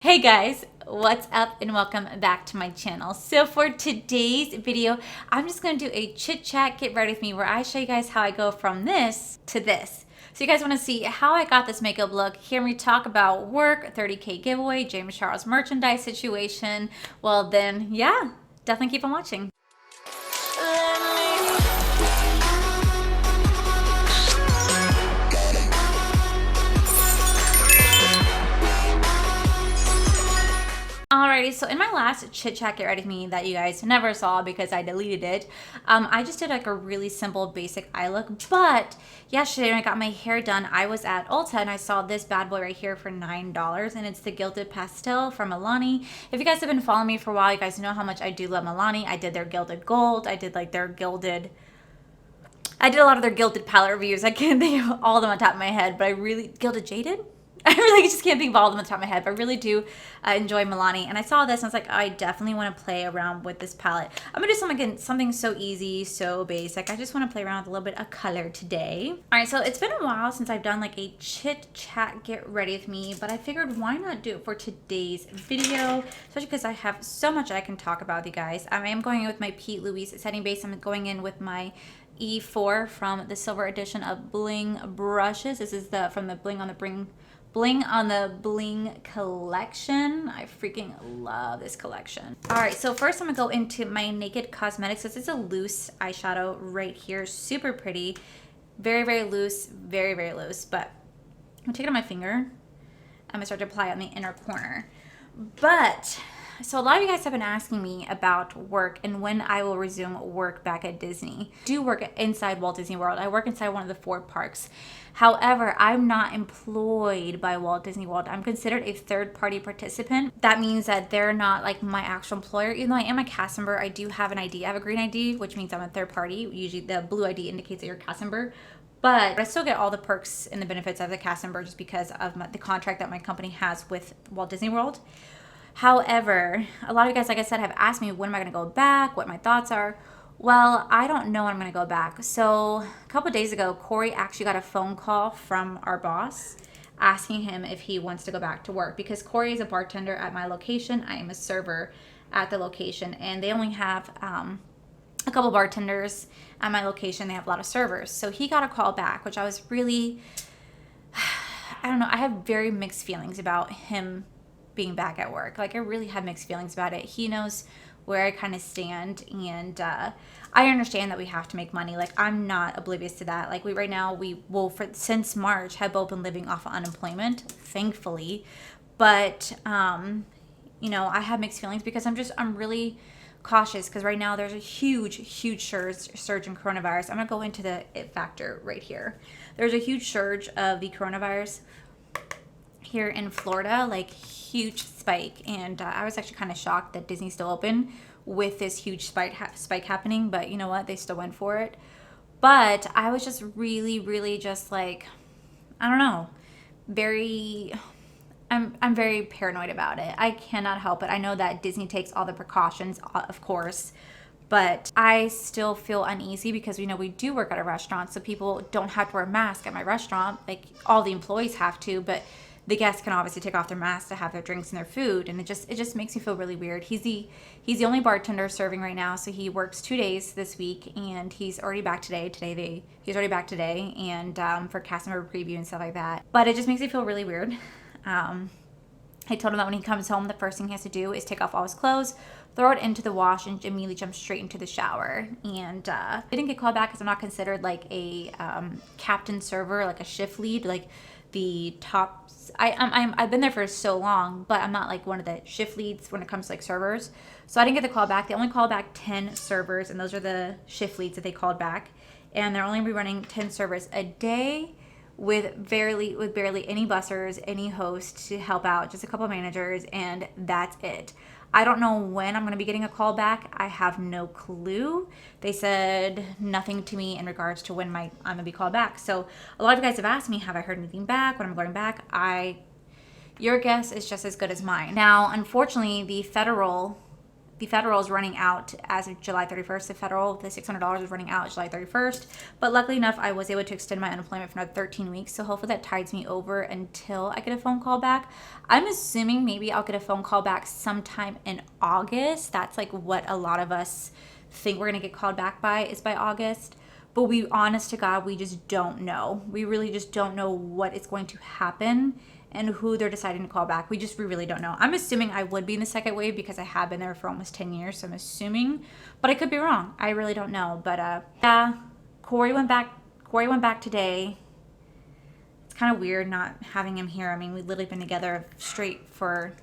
Hey guys, what's up and welcome back to my channel. So for today's video, I'm just going to do a chit chat get ready with me where I show you guys how I go from this to this. So you guys want to see how I got this makeup look, hear me talk about work, 30K giveaway, James Charles merchandise situation, well then yeah, definitely keep on watching. Alrighty, so in my last chit chat get ready with me that you guys never saw because I deleted it, I just did like a really simple basic eye look. But yesterday when I got my hair done, I was at Ulta and I saw this bad boy right here for $9, and it's the Gilded Pastel from Milani. If you guys have been following me for a while, you guys know how much I do love Milani. I did their Gilded Gold, I did like their Gilded, I did a lot of their Gilded palette reviews. I can't think of all of them on top of my head, but I really, Gilded Jaded? I really just can't think of all of them on the top of my head, but I really do enjoy Milani. And I saw this and I was like, I definitely want to play around with this palette. I'm going to do something so easy, so basic. I just want to play around with a little bit of color today. All right, so it's been a while since I've done like a chit chat get ready with me, but I figured why not do it for today's video, especially because I have so much I can talk about with you guys. I am going in with my Pete Louise setting base. I'm going in with my E4 from the silver edition of Bling brushes. This is from the Bling on the Bling collection. I freaking love this collection. All right, so first I'm gonna go into my Naked Cosmetics. This is a loose eyeshadow right here, super pretty, very, very loose, very, very loose. But I'm gonna take it on my finger. I'm gonna start to apply it on the inner corner. But so a lot of you guys have been asking me about work and when I will resume work back at Disney. I do work inside Walt Disney World. I work inside one of the 4 parks. However, I'm not employed by Walt Disney World. I'm considered a third-party participant. That means that they're not like my actual employer. Even though I am a cast member, I do have an ID. I have a green ID, which means I'm a third party. Usually the blue ID indicates that you're a cast member. But I still get all the perks and the benefits of the cast member just because of the contract that my company has with Walt Disney World. However, a lot of you guys, like I said, have asked me when am I going to go back, what my thoughts are. Well, I don't know when I'm going to go back. So a couple of days ago, Corey actually got a phone call from our boss asking him if he wants to go back to work because Corey is a bartender at my location. I am a server at the location, and they only have a couple bartenders at my location. They have a lot of servers. So he got a call back, which I was really, I don't know, I have very mixed feelings about him being back at work. Like I really have mixed feelings about it. He knows where I kind of stand, and I understand that we have to make money. Like I'm not oblivious to that. Like right now we will since March have both been living off of unemployment, thankfully. But you know, I have mixed feelings because I'm really cautious because right now there's a huge surge in coronavirus. I'm gonna go into the it factor right here. There's a huge surge of the coronavirus here in Florida, like huge spike, and I was actually kind of shocked that Disney's still open with this huge spike happening, but you know what, they still went for it. But I was just really just like, I don't know, I'm very paranoid about it. I cannot help it. I know that Disney takes all the precautions, of course, but I still feel uneasy because you know we do work at a restaurant, so people don't have to wear a mask at my restaurant. Like all the employees have to, but the guests can obviously take off their masks to have their drinks and their food, and it just makes me feel really weird. He's the only bartender serving right now, so he works 2 days this week, and he's already back today. He's already back today, and for cast member preview and stuff like that. But it just makes me feel really weird. I told him that when he comes home, the first thing he has to do is take off all his clothes, throw it into the wash, and immediately jump straight into the shower. And I didn't get called back because I'm not considered like a captain server, like a shift lead, like the top. I've been there for so long, but I'm not like one of the shift leads when it comes to like servers. So I didn't get the call back. They only called back 10 servers, and those are the shift leads that they called back. And they're only running 10 servers a day with barely any bussers, any hosts to help out, just a couple of managers, and that's it. I don't know when I'm going to be getting a call back. I have no clue. They said nothing to me in regards to when I'm going to be called back. So a lot of you guys have asked me, have I heard anything back, when I'm going back? Your guess is just as good as mine. Now, unfortunately, the federal the federal is running out as of July 31st. The federal, the $600 is running out July 31st. But luckily enough, I was able to extend my unemployment for another 13 weeks. So hopefully that tides me over until I get a phone call back. I'm assuming maybe I'll get a phone call back sometime in August. That's like what a lot of us think we're going to get called back by, is by August. But we, honest to God, we just don't know. We really just don't know what is going to happen and who they're deciding to call back. We really don't know. I'm assuming I would be in the second wave because I have been there for almost 10 years. So I'm assuming, but I could be wrong. I really don't know. But yeah, Corey went back today. It's kind of weird not having him here. I mean, we've literally been together straight for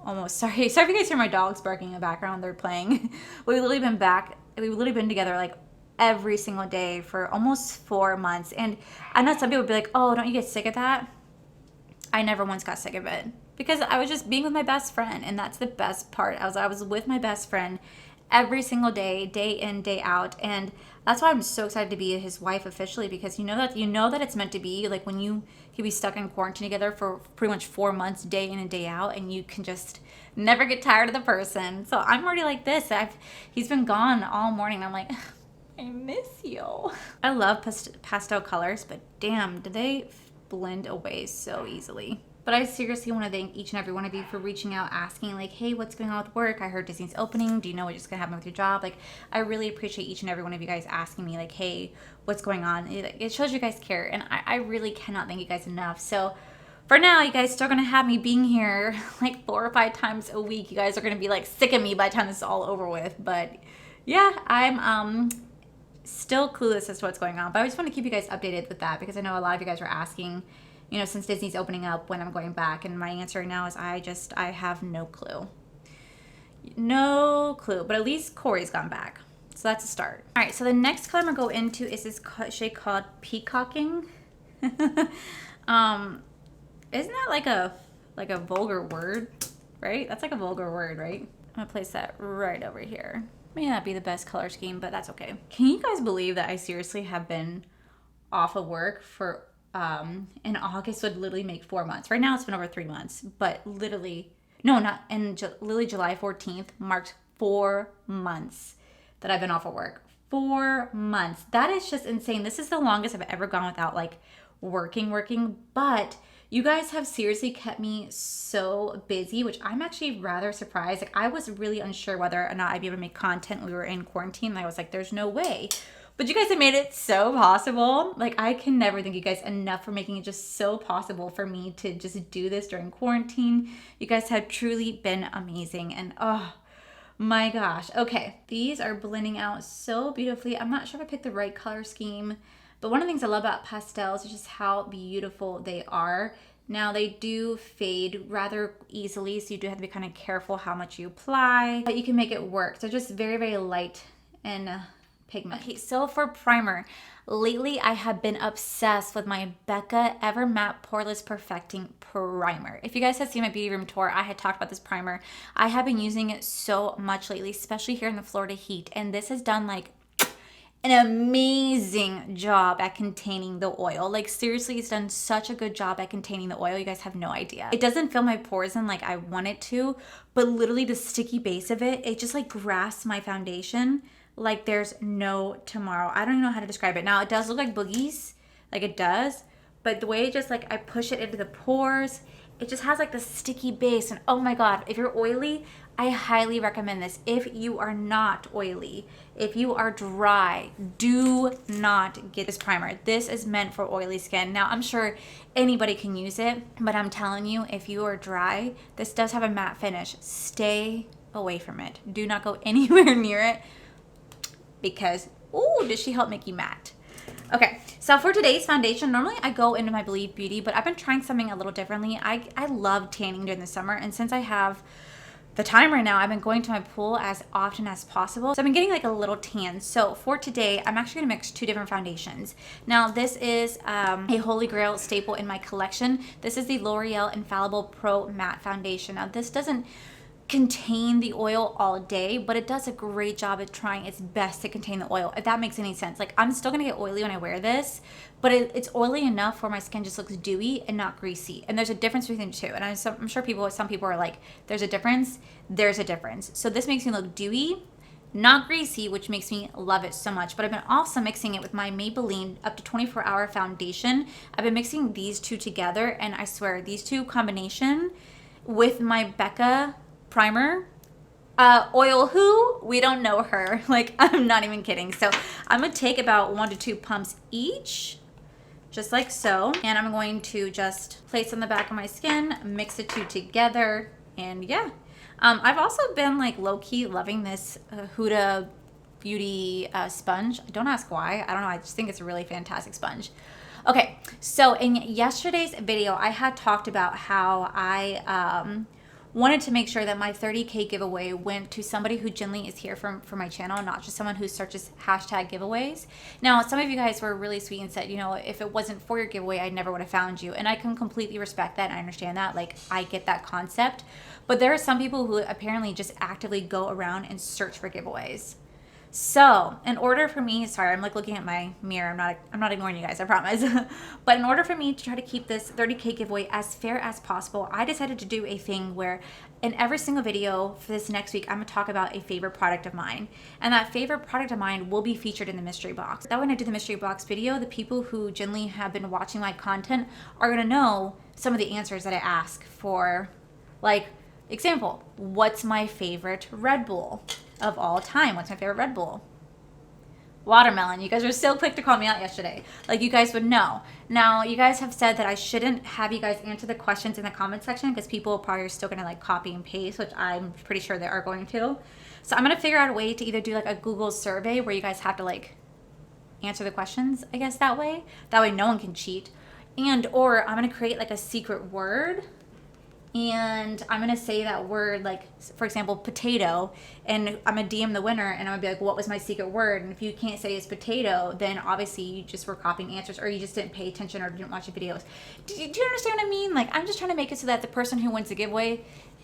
almost, sorry if you guys hear my dogs barking in the background, they're playing. We've literally been together like every single day for almost 4 months. And I know some people would be like, oh, don't you get sick of that? I never once got sick of it because I was just being with my best friend, and that's the best part. I was with my best friend every single day, day in, day out, and that's why I'm so excited to be his wife officially, because you know that it's meant to be. Like when you can be stuck in quarantine together for pretty much 4 months, day in and day out, and you can just never get tired of the person. So I'm already like this. He's been gone all morning. I'm like, I miss you. I love pastel colors, but damn, do they blend away so easily. But I seriously want to thank each and every one of you for reaching out, asking like, hey, what's going on with work? I heard Disney's opening. Do you know what's going to happen with your job? Like, I really appreciate each and every one of you guys asking me like, hey, what's going on? It shows you guys care, and I really cannot thank you guys enough. So for now, you guys still going to have me being here like 4 or 5 times a week. You guys are going to be like sick of me by the time this is all over with. But yeah, I'm still clueless as to what's going on, but I just want to keep you guys updated with that because I know a lot of you guys are asking, you know, since Disney's opening up, when I'm going back, and my answer right now is I have no clue. No clue, but at least Corey's gone back, so that's a start. All right, so the next color I'm gonna go into is this shade called Peacocking. Isn't that like a vulgar word, right? That's like a vulgar word, right? I'm gonna place that right over here. May not be the best color scheme, but that's okay. Can you guys believe that I seriously have been off of work for, in August would literally make 4 months. Right now it's been over 3 months, but literally, no, not, and literally July 14th marked 4 months that I've been off of work. 4 months. That is just insane. This is the longest I've ever gone without like working, but you guys have seriously kept me so busy, which I'm actually rather surprised. Like I was really unsure whether or not I'd be able to make content when we were in quarantine. And I was like, there's no way. But you guys have made it so possible. Like I can never thank you guys enough for making it just so possible for me to just do this during quarantine. You guys have truly been amazing. And oh my gosh. Okay, these are blending out so beautifully. I'm not sure if I picked the right color scheme. But one of the things I love about pastels is just how beautiful they are. Now they do fade rather easily, so you do have to be kind of careful how much you apply, but you can make it work. So just very, very light and pigment. Okay, so for primer, lately I have been obsessed with my Becca EverMatte Poreless Perfecting Primer. If you guys have seen my beauty room tour, I had talked about this primer. I have been using it so much lately, especially here in the Florida heat, and this has done like an amazing job at containing the oil. Like seriously, it's done such a good job at containing the oil. You guys have no idea. It doesn't fill my pores in like I want it to, but literally the sticky base of it, it just like grasps my foundation like there's no tomorrow. I don't even know how to describe it. Now it does look like boogies, like it does, but the way it just like I push it into the pores, it just has like the sticky base. And oh my God, if you're oily, I highly recommend this. If you are not oily, if you are dry, do not get this primer. This is meant for oily skin. Now, I'm sure anybody can use it, but I'm telling you, if you are dry, this does have a matte finish. Stay away from it. Do not go anywhere near it because, ooh, does she help make you matte? Okay, so for today's foundation, normally I go into my Believe Beauty, but I've been trying something a little differently. I love tanning during the summer, and since I have the time right now, I've been going to my pool as often as possible. So I've been getting like a little tan. So for today, I'm actually gonna mix 2 different foundations. Now this is a holy grail staple in my collection. This is the L'Oreal Infallible Pro Matte Foundation. Now this doesn't contain the oil all day, but it does a great job at trying its best to contain the oil, if that makes any sense. Like, I'm still gonna get oily when I wear this, but it's oily enough where my skin just looks dewy and not greasy. And there's a difference between the two. And I'm sure some people are like, there's a difference. There's a difference. So this makes me look dewy, not greasy, which makes me love it so much. But I've been also mixing it with my Maybelline up to 24-hour foundation. I've been mixing these two together, and I swear, these two combination with my Becca primer, oil who? We don't know her. Like, I'm not even kidding. So I'm gonna take about 1 to 2 pumps each, just like so. And I'm going to just place on the back of my skin, mix the two together, and yeah. I've also been like low-key loving this Huda Beauty sponge. Don't ask why. I don't know. I just think it's a really fantastic sponge. Okay, so in yesterday's video, I had talked about how I wanted to make sure that my 30K giveaway went to somebody who genuinely is here for my channel, not just someone who searches hashtag giveaways. Now, some of you guys were really sweet and said, you know, if it wasn't for your giveaway, I never would have found you. And I can completely respect that. And I understand that. Like, I get that concept. But there are some people who apparently just actively go around and search for giveaways. So in order for me, sorry, I'm like looking at my mirror. I'm not ignoring you guys, I promise. But in order for me to try to keep this 30K giveaway as fair as possible, I decided to do a thing where in every single video for this next week, I'm gonna talk about a favorite product of mine. And that favorite product of mine will be featured in the mystery box. That when I do the mystery box video, the people who genuinely have been watching my content are gonna know some of the answers that I ask for. Like, example, what's my favorite Red Bull of all time? What's my favorite Red Bull? Watermelon. You guys were so quick to call me out yesterday. Like, you guys would know. Now, you guys have said that I shouldn't have you guys answer the questions in the comment section because people probably are still going to like copy and paste, which I'm pretty sure they are going to. So I'm going to figure out a way to either do like a Google survey where you guys have to like answer the questions, I guess, that way. That way no one can cheat. And, or I'm going to create like a secret word. And I'm going to say that word, like, for example, potato, and I'm going to DM the winner, and I'm going to be like, what was my secret word? And if you can't say it's potato, then obviously you just were copying answers, or you just didn't pay attention or didn't watch the videos. Do you understand what I mean? Like, I'm just trying to make it so that the person who wins the giveaway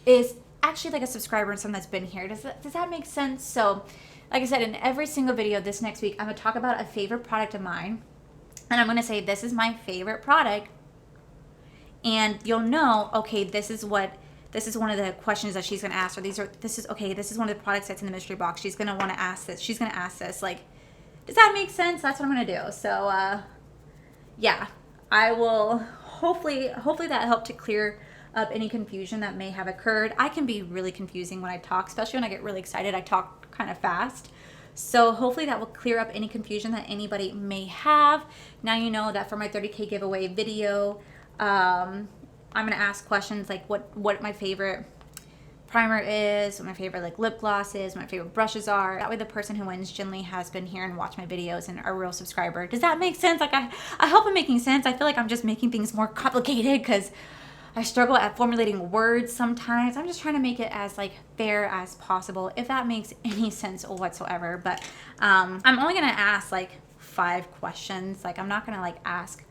is actually like a subscriber and someone that's been here. Does that make sense? So, like I said, in every single video this next week, I'm going to talk about a favorite product of mine, and I'm going to say, this is my favorite product. And you'll know, okay, this is one of the questions that she's gonna ask, or this is one of the products that's in the mystery box. She's gonna want to ask this. She's gonna ask this. Like, does that make sense? That's what I'm gonna do. So, yeah, I will hopefully that helped to clear up any confusion that may have occurred. I can be really confusing when I talk, especially when I get really excited. I talk kind of fast. So hopefully that will clear up any confusion that anybody may have. Now you know that for my 30K giveaway video, I'm gonna ask questions like what my favorite primer is, what my favorite like lip gloss is, what my favorite brushes are. That way the person who wins generally has been here and watched my videos and are a real subscriber. Does that make sense? Like, I hope I'm making sense. I feel like I'm just making things more complicated because I struggle at formulating words sometimes. I'm just trying to make it as like fair as possible, if that makes any sense whatsoever. But I'm only gonna ask like 5 questions. Like, I'm not gonna like ask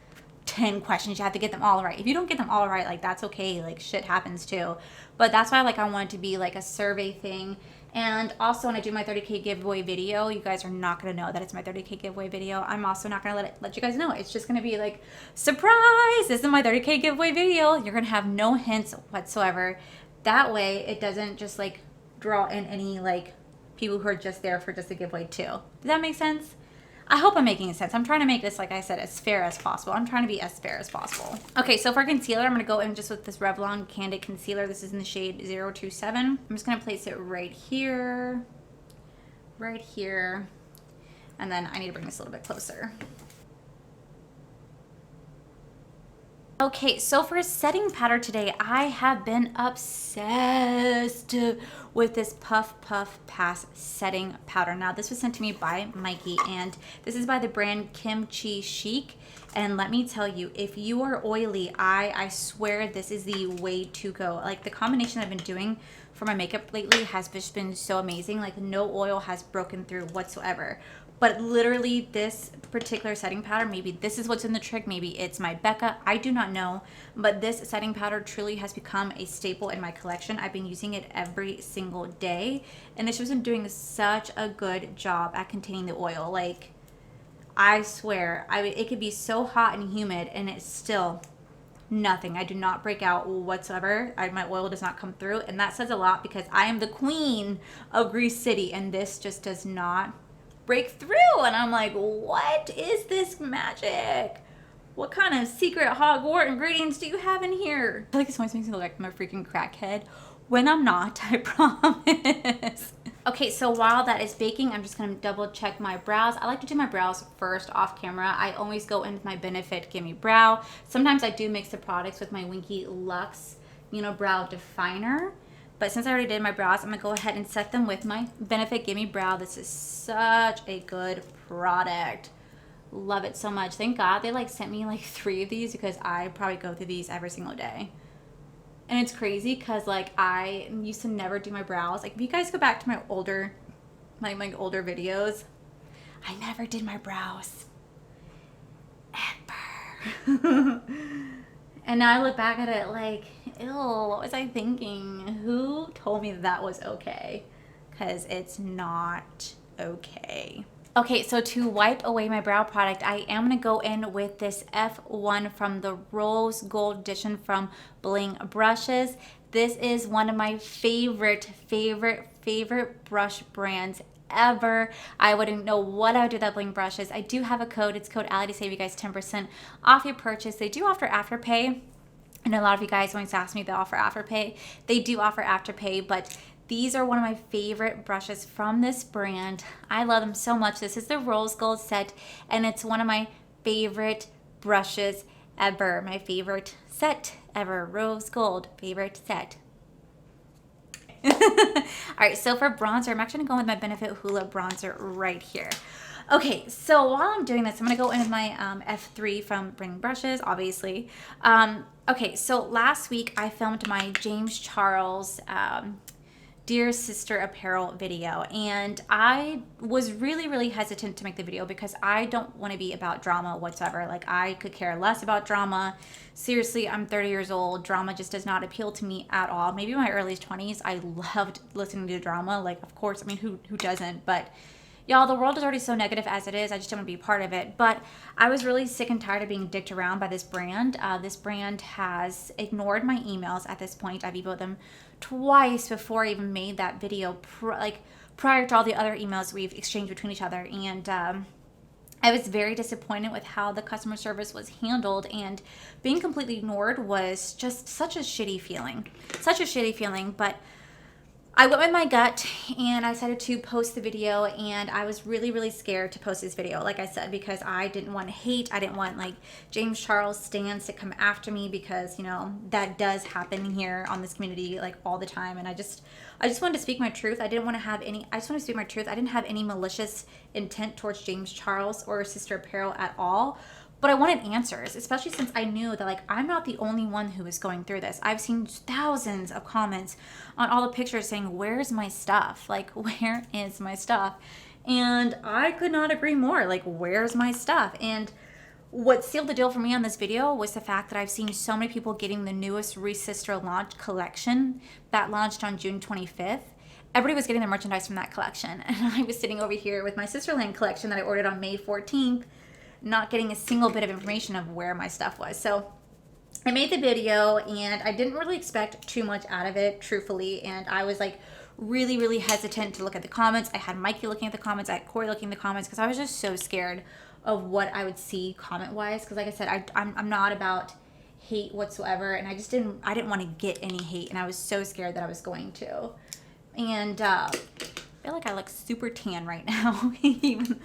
10 questions. You have to get them all right. If you don't get them all right, like, that's okay. Like, shit happens too. But that's why like I want it to be like a survey thing. And also when I do my 30K giveaway video, you guys are not going to know that it's my 30K giveaway video. I'm also not going to let you guys know. It's just going to be like, surprise, this is my 30K giveaway video. You're going to have no hints whatsoever. That way it doesn't just like draw in any like people who are just there for just a giveaway too. Does that make sense? I hope I'm making sense. I'm trying to make this, like I said, as fair as possible. I'm trying to be as fair as possible. Okay, so for concealer, I'm going to go in just with this Revlon Candid Concealer. This is in the shade 027. I'm just going to place it right here, and then I need to bring this a little bit closer. Okay, so for a setting powder today, I have been obsessed with this Puff Puff Pass setting powder. Now, this was sent to me by Mikey, and this is by the brand Kim Chi Chic. And let me tell you, if you are oily, I swear this is the way to go. Like, the combination I've been doing for my makeup lately has just been so amazing. Like, no oil has broken through whatsoever. But literally this particular setting powder, maybe this is what's in the trick, maybe it's my Becca, I do not know, but this setting powder truly has become a staple in my collection. I've been using it every single day, and this has been doing such a good job at containing the oil. Like, I swear, it could be so hot and humid and it's still nothing. I do not break out whatsoever. My oil does not come through, and that says a lot because I am the queen of Grease City, and this just does not break through. And I'm like, what is this magic? What kind of secret Hogwarts ingredients do you have in here? I feel like this always makes me look like I'm a freaking crackhead when I'm not, I promise. Okay, so while that is baking, I'm just gonna double check my brows. I like to do my brows first off camera. I always go in with my Benefit Gimme Brow. Sometimes I do mix the products with my Winky Luxe, brow definer. But since I already did my brows, I'm gonna go ahead and set them with my Benefit Gimme Brow. This is such a good product. Love it so much. Thank God they like sent me like 3 of these because I probably go through these every single day. And it's crazy because like I used to never do my brows. Like if you guys go back to my older videos, I never did my brows. Ever. And now I look back at it like, ew, what was I thinking? Who told me that was okay? Because it's not okay. Okay, so to wipe away my brow product, I am going to go in with this F1 from the Rose Gold Edition from Bling Brushes. This is one of my favorite brush brands ever. I wouldn't know what I would do with that Bling Brushes. I do have a code. It's code Allie to save you guys 10% off your purchase. They do offer Afterpay. I know a lot of you guys always ask me if they offer Afterpay. They do offer Afterpay, but these are one of my favorite brushes from this brand. I love them so much. This is the Rose Gold set, and it's one of my favorite brushes ever. My favorite set ever. Rose Gold, favorite set. All right, so for bronzer, I'm actually going with my Benefit Hoola bronzer right here. Okay, so while I'm doing this, I'm going to go in with my F3 from Bling Brushes, obviously. Okay, so last week I filmed my James Charles Dear Sister Apparel video, and I was really hesitant to make the video because I don't want to be about drama whatsoever. Like, I could care less about drama. Seriously, I'm 30 years old. Drama just does not appeal to me at all. Maybe in my early 20s, I loved listening to drama. Like, of course, I mean, who doesn't? But y'all, the world is already so negative as it is. I just don't want to be a part of it. But I was really sick and tired of being dicked around by this brand. This brand has ignored my emails at this point. I've emailed them twice before I even made that video, prior to all the other emails we've exchanged between each other. And I was very disappointed with how the customer service was handled, and being completely ignored was just such a shitty feeling. Such a shitty feeling, but I went with my gut and I decided to post the video, and I was really scared to post this video, like I said, because I didn't want hate. I didn't want like James Charles stans to come after me because, that does happen here on this community like all the time. And I just wanted to speak my truth. I just wanted to speak my truth. I didn't have any malicious intent towards James Charles or Sister Apparel at all. But I wanted answers, especially since I knew that, like, I'm not the only one who is going through this. I've seen thousands of comments on all the pictures saying, where's my stuff? Like, where is my stuff? And I could not agree more. Like, where's my stuff? And what sealed the deal for me on this video was the fact that I've seen so many people getting the newest Sister launch collection that launched on June 25th. Everybody was getting their merchandise from that collection. And I was sitting over here with my Sisterland collection that I ordered on May 14th. Not getting a single bit of information of where my stuff was. So I made the video and I didn't really expect too much out of it, truthfully. And I was like really hesitant to look at the comments. I had Mikey looking at the comments, I had Corey looking at the comments, because I was just so scared of what I would see comment wise. Because like I said, I'm not about hate whatsoever, and I didn't want to get any hate, and I was so scared that I was going to. And I feel like I look super tan right now, even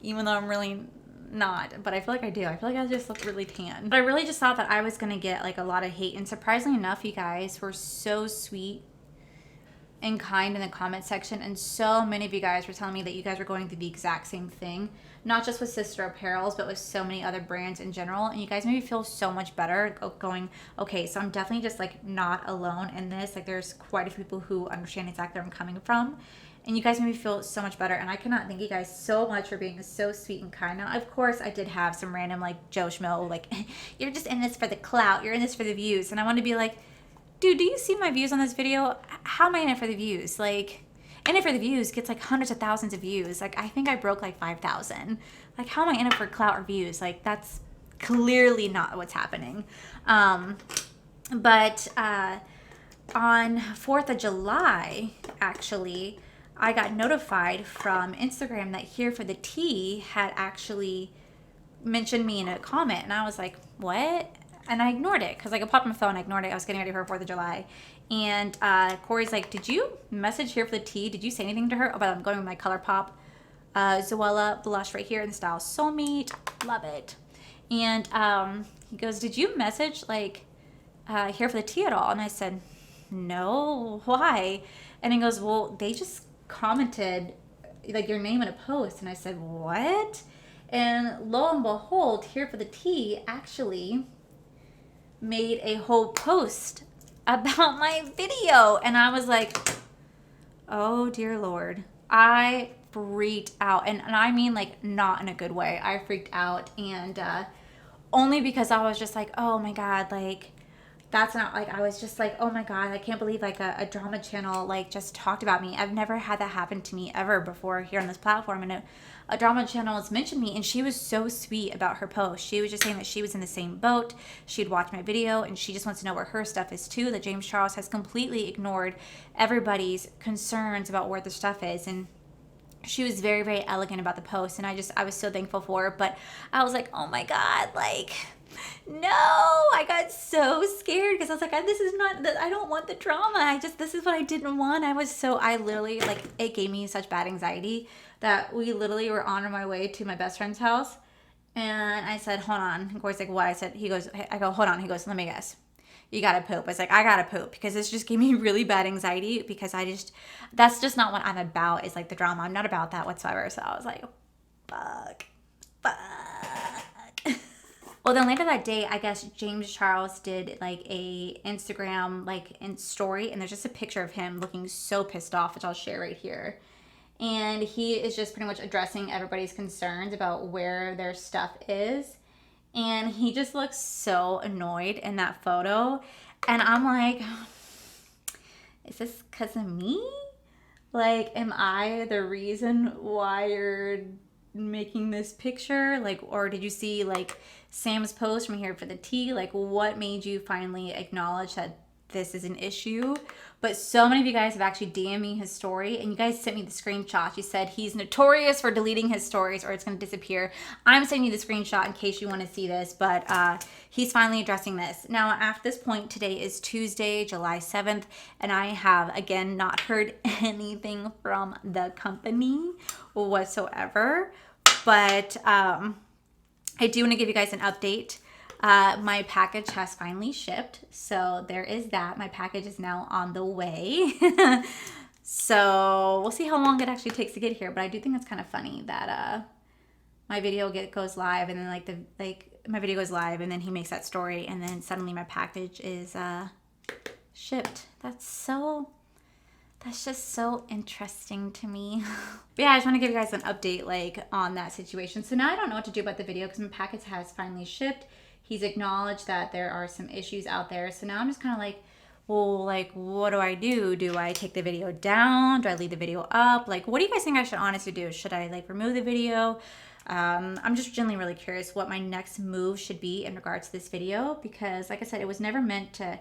though I'm really not, but I feel like I do. I feel like I just look really tan. But I really just thought that I was gonna get like a lot of hate, and surprisingly enough, you guys were so sweet and kind in the comment section, and so many of you guys were telling me that you guys were going through the exact same thing, not just with Sister Apparels, but with so many other brands in general. And you guys made me feel so much better going, okay, so I'm definitely just like not alone in this. Like there's quite a few people who understand exactly where I'm coming from. And you guys made me feel so much better. And I cannot thank you guys so much for being so sweet and kind. Now, of course, I did have some random like Joe Schmo, like, you're just in this for the clout. You're in this for the views. And I want to be like, dude, do you see my views on this video? How am I in it for the views? Like, in it for the views gets like hundreds of thousands of views. Like, I think I broke like 5,000. Like, how am I in it for clout or views? Like, that's clearly not what's happening. But on 4th of July, actually, I got notified from Instagram that Here for the Tea had actually mentioned me in a comment. And I was like, what? And I ignored it because like I popped my phone, I ignored it. I was getting ready for 4th of July. And Corey's like, did you message Here for the Tea? Did you say anything to her? Oh, but I'm going with my Colourpop Zoella blush right here in the style Soulmate. Love it. And he goes, did you message like Here for the Tea at all? And I said, no, why? And he goes, well, they just commented like your name in a post. And I said, what? And lo and behold, Here for the Tea actually made a whole post about my video. And I was like, oh dear Lord. I freaked out. And I mean like not in a good way. I freaked out, and only because I was just like, oh my God, like that's not like, I was just like, oh my God, I can't believe like a drama channel like just talked about me. I've never had that happen to me ever before here on this platform. And a drama channel has mentioned me, and she was so sweet about her post. She was just saying that she was in the same boat. She'd watched my video and she just wants to know where her stuff is too, that James Charles has completely ignored everybody's concerns about where the stuff is. And she was very, very elegant about the post, and I was so thankful for her. But I was like, oh my God, like, no, I got so scared because I was like, this is not, I don't want the drama. This is what I didn't want. I literally, like, it gave me such bad anxiety that we literally were on my way to my best friend's house. And I said, hold on. And Corey's like, what? I go, hold on. He goes, let me guess. You gotta poop. I was like, I gotta poop, because this just gave me really bad anxiety, because that's just not what I'm about, is like the drama. I'm not about that whatsoever. So I was like, fuck. Well, then later that day, I guess James Charles did like a Instagram like in story, and there's just a picture of him looking so pissed off, which I'll share right here. And he is just pretty much addressing everybody's concerns about where their stuff is. And he just looks so annoyed in that photo. And I'm like, is this because of me? Like, am I the reason why you're making this picture? Like, or did you see like Sam's post from Here for the Tea? Like, what made you finally acknowledge that this is an issue? But so many of you guys have actually DM'd me his story, and you guys sent me the screenshot. You said he's notorious for deleting his stories or it's going to disappear. I'm sending you the screenshot in case you want to see this, but he's finally addressing this. Now, at this point, today is Tuesday, July 7th, and I have, again, not heard anything from the company whatsoever. But I do want to give you guys an update. My package has finally shipped, so there is that. My package is now on the way. So we'll see how long it actually takes to get here, but I do think it's kind of funny that my video goes live, and then my video goes live, and then he makes that story, and then suddenly my package is shipped. That's just so interesting to me. But yeah, I just want to give you guys an update like on that situation. So now I don't know what to do about the video, because my package has finally shipped. He's acknowledged that there are some issues out there. So now I'm just kind of like, well, like, what do I do? Do I take the video down? Do I leave the video up? Like, what do you guys think I should honestly do? Should I like remove the video? I'm just genuinely really curious what my next move should be in regards to this video, because like I said, it was never meant to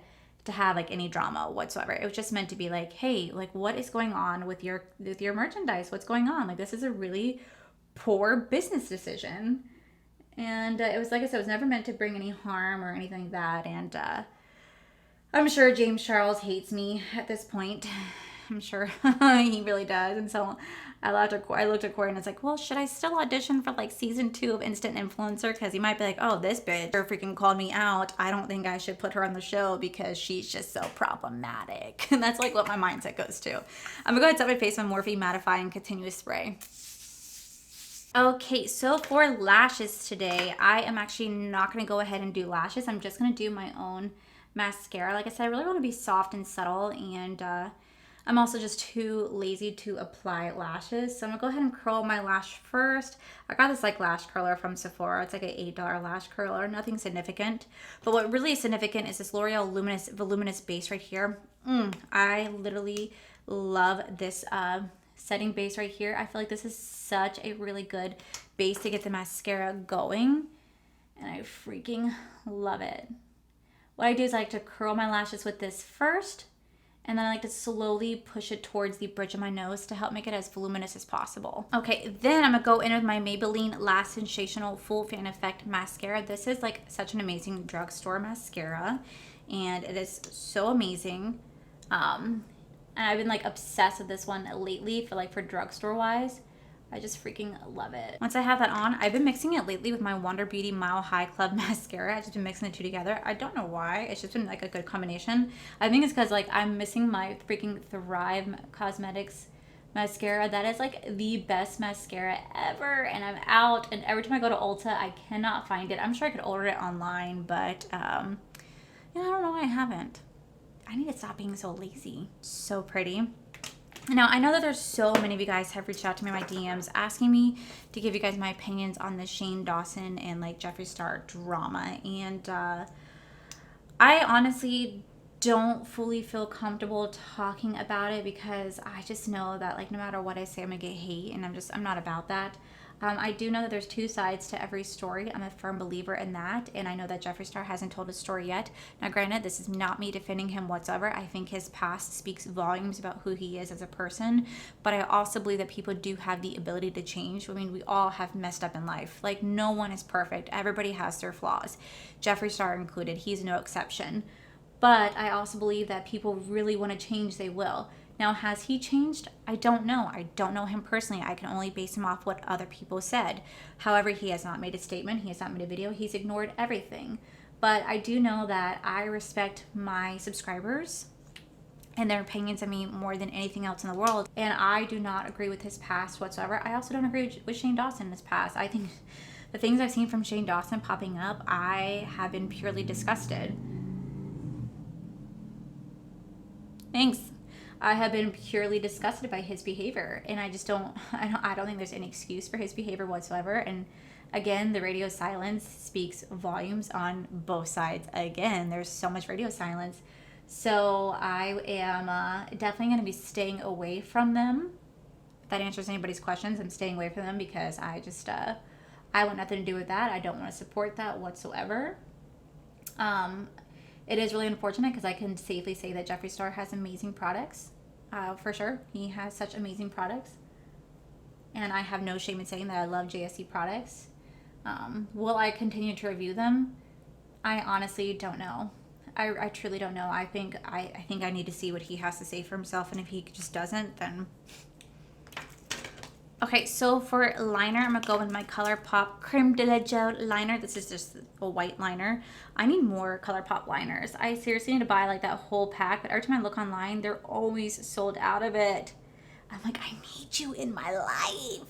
have like any drama whatsoever. It was just meant to be like, hey, like, what is going on with your merchandise? What's going on? Like, this is a really poor business decision. And it was, like I said, it was never meant to bring any harm or anything like that. And I'm sure James Charles hates me at this point. I'm sure he really does. And so I looked at Corey and it's like, well, should I still audition for like season 2 of Instant Influencer? Because he might be like, oh, this bitch freaking called me out. I don't think I should put her on the show because she's just so problematic. And that's like what my mindset goes to. I'm gonna go ahead and set my face on Morphe Mattifying Continuous Spray. Okay, so for lashes today, I am actually not going to go ahead and do lashes. I'm just going to do my own mascara. Like I said, I really want to be soft and subtle, and I'm also just too lazy to apply lashes. So I'm going to go ahead and curl my lash first. I got this like lash curler from Sephora. It's like an $8 lash curler, nothing significant. But what really is significant is this L'Oreal Voluminous base right here. I literally love this setting base right here. I feel like this is such a really good base to get the mascara going, and I freaking love it. What I do is I like to curl my lashes with this first, and then I like to slowly push it towards the bridge of my nose to help make it as voluminous as possible. Okay, then I'm gonna go in with my Maybelline Lash Sensational Full Fan Effect Mascara. This is like such an amazing drugstore mascara, and it is so amazing. And I've been like obsessed with this one lately for drugstore wise. I just freaking love it. Once I have that on, I've been mixing it lately with my Wonder Beauty Mile High Club mascara. I've just been mixing the two together. I don't know why. It's just been like a good combination. I think it's because like I'm missing my freaking Thrive Cosmetics mascara. That is like the best mascara ever, and I'm out, and every time I go to Ulta, I cannot find it. I'm sure I could order it online, but I don't know why I haven't. I need to stop being so lazy. So pretty. Now, I know that there's so many of you guys have reached out to me in my DMs asking me to give you guys my opinions on the Shane Dawson and like Jeffree Star drama. And I honestly don't fully feel comfortable talking about it because I just know that like no matter what I say, I'm gonna get hate, and I'm not about that. I do know that there's two sides to every story. I'm a firm believer in that, and I know that Jeffree Star hasn't told his story yet. Now, granted, this is not me defending him whatsoever. I think his past speaks volumes about who he is as a person, but I also believe that people do have the ability to change. I mean, we all have messed up in life. Like, no one is perfect. Everybody has their flaws. Jeffree Star included. He's no exception. But I also believe that people really want to change, they will. Now, has he changed? I don't know. I don't know him personally. I can only base him off what other people said. However, he has not made a statement. He has not made a video. He's ignored everything. But I do know that I respect my subscribers and their opinions of me more than anything else in the world. And I do not agree with his past whatsoever. I also don't agree with Shane Dawson in his past. I think the things I've seen from Shane Dawson popping up, I have been purely disgusted. Thanks. I have been purely disgusted by his behavior, and I don't think there's any excuse for his behavior whatsoever. And again, the radio silence speaks volumes on both sides. Again, there's so much radio silence. So I am definitely going to be staying away from them. If that answers anybody's questions, I'm staying away from them because I just, I want nothing to do with that. I don't want to support that whatsoever. It is really unfortunate because I can safely say that Jeffree Star has amazing products. For sure. He has such amazing products. And I have no shame in saying that I love JSC products. Will I continue to review them? I honestly don't know. I truly don't know. I think I need to see what he has to say for himself, and if he just doesn't, then... Okay, so for liner, I'm going to go with my Colourpop Creme de la Gel liner. This is just a white liner. I need more Colourpop liners. I seriously need to buy like that whole pack, but every time I look online, they're always sold out of it. I'm like, I need you in my life.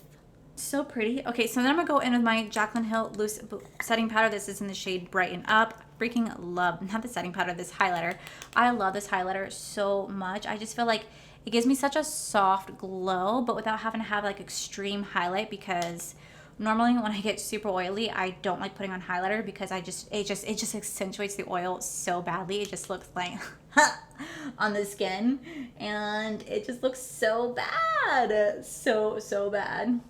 So pretty. Okay, so then I'm going to go in with my Jaclyn Hill Loose Setting Powder. This is in the shade Brighten Up. Freaking love, not the setting powder, this highlighter. I love this highlighter so much. I just feel like it gives me such a soft glow, but without having to have like extreme highlight, because normally when I get super oily, I don't like putting on highlighter because it just accentuates the oil so badly. It just looks like on the skin, and it just looks so bad. So bad.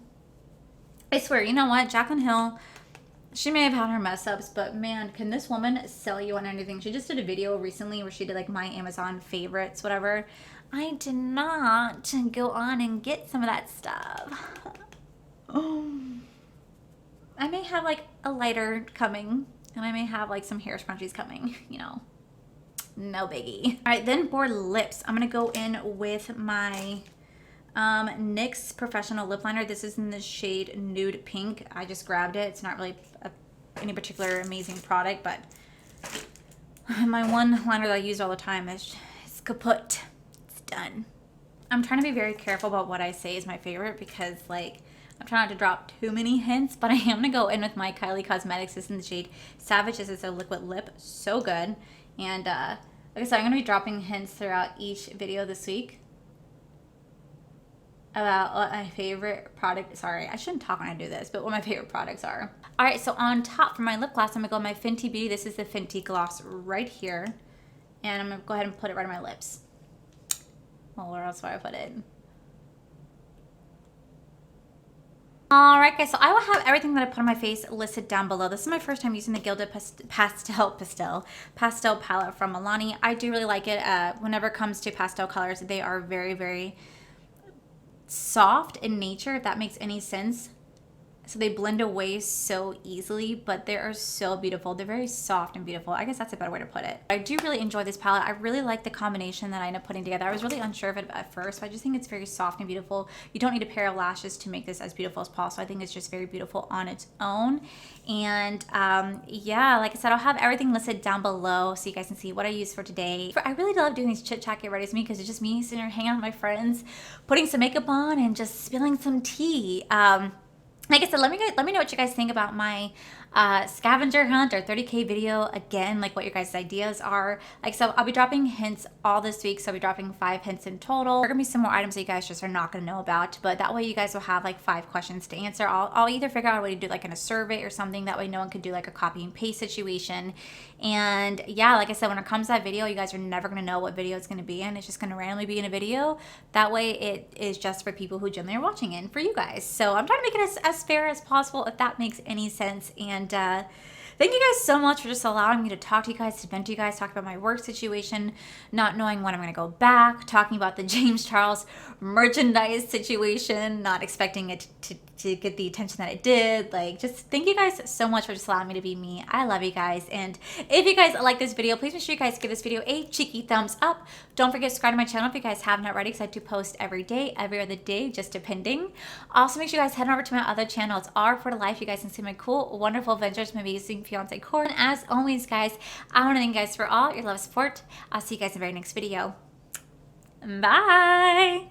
I swear, you know what? Jaclyn Hill, she may have had her mess ups, but man, can this woman sell you on anything? She just did a video recently where she did like my Amazon favorites, whatever. I did not go on and get some of that stuff. I may have like a lighter coming, and I may have like some hair scrunchies coming, you know. no biggie. All right, then for lips, I'm gonna go in with my NYX Professional Lip Liner. This is in the shade Nude Pink. I just grabbed it. It's not really any particular amazing product, but my one liner that I use all the time is kaput. It's done. I'm trying to be very careful about what I say is my favorite because, like, I'm trying not to drop too many hints, but I am going to go in with my Kylie Cosmetics. This is in the shade Savage. This is a liquid lip. So good. And like I said, I'm going to be dropping hints throughout each video this week about what my favorite product, sorry, I shouldn't talk when I do this, but what my favorite products are. All right, so on top for my lip gloss, I'm gonna go with my Fenty Beauty. This is the Fenty gloss right here. And I'm gonna go ahead and put it right on my lips. Well, where else do I put it? All right, guys, so I will have everything that I put on my face listed down below. This is my first time using the Gilded Pastel palette from Milani. I do really like it. Whenever it comes to pastel colors, they are very, very soft in nature, if that makes any sense. So they blend away so easily, but they are so beautiful. They're very soft and beautiful. I guess that's a better way to put it. I do really enjoy this palette. I really like the combination that I end up putting together. I was really unsure of it at first, but I just think it's very soft and beautiful. You don't need a pair of lashes to make this as beautiful as possible. I think it's just very beautiful on its own. And yeah, like I said, I'll have everything listed down below so you guys can see what I use for today. I really love doing these chit chat get ready with me because it's just me sitting here hanging out with my friends, putting some makeup on and just spilling some tea. Like I said, let me know what you guys think about my scavenger hunt or 30K video. Again, like what your guys' ideas are. Like, so I'll be dropping hints all this week. So I'll be dropping 5 hints in total. There are gonna be some more items that you guys just are not gonna know about, but that way you guys will have like 5 questions to answer. I'll either figure out a way to do like in a survey or something. That way no one could do like a copy and paste situation. And yeah, like I said, when it comes to that video, you guys are never gonna know what video it's gonna be in. It's just gonna randomly be in a video. That way it is just for people who generally are watching it and for you guys. So I'm trying to make it as fair as possible, if that makes any sense. And thank you guys so much for just allowing me to talk to you guys, to vent to you guys, talk about my work situation, not knowing when I'm going to go back, talking about the James Charles merchandise situation, not expecting it to get the attention that it did. Like, just thank you guys so much for just allowing me to be me. I love you guys. And if you guys like this video, please make sure you guys give this video a cheeky thumbs up. Don't forget to subscribe to my channel if you guys haven't already, because I do post every day, every other day, just depending. Also, make sure you guys head over to my other channel. It's R for Life. You guys can see my cool, wonderful adventures, my amazing fiance Court. And as always, guys, I want to thank you guys for all your love and support. I'll see you guys in the very next video. Bye.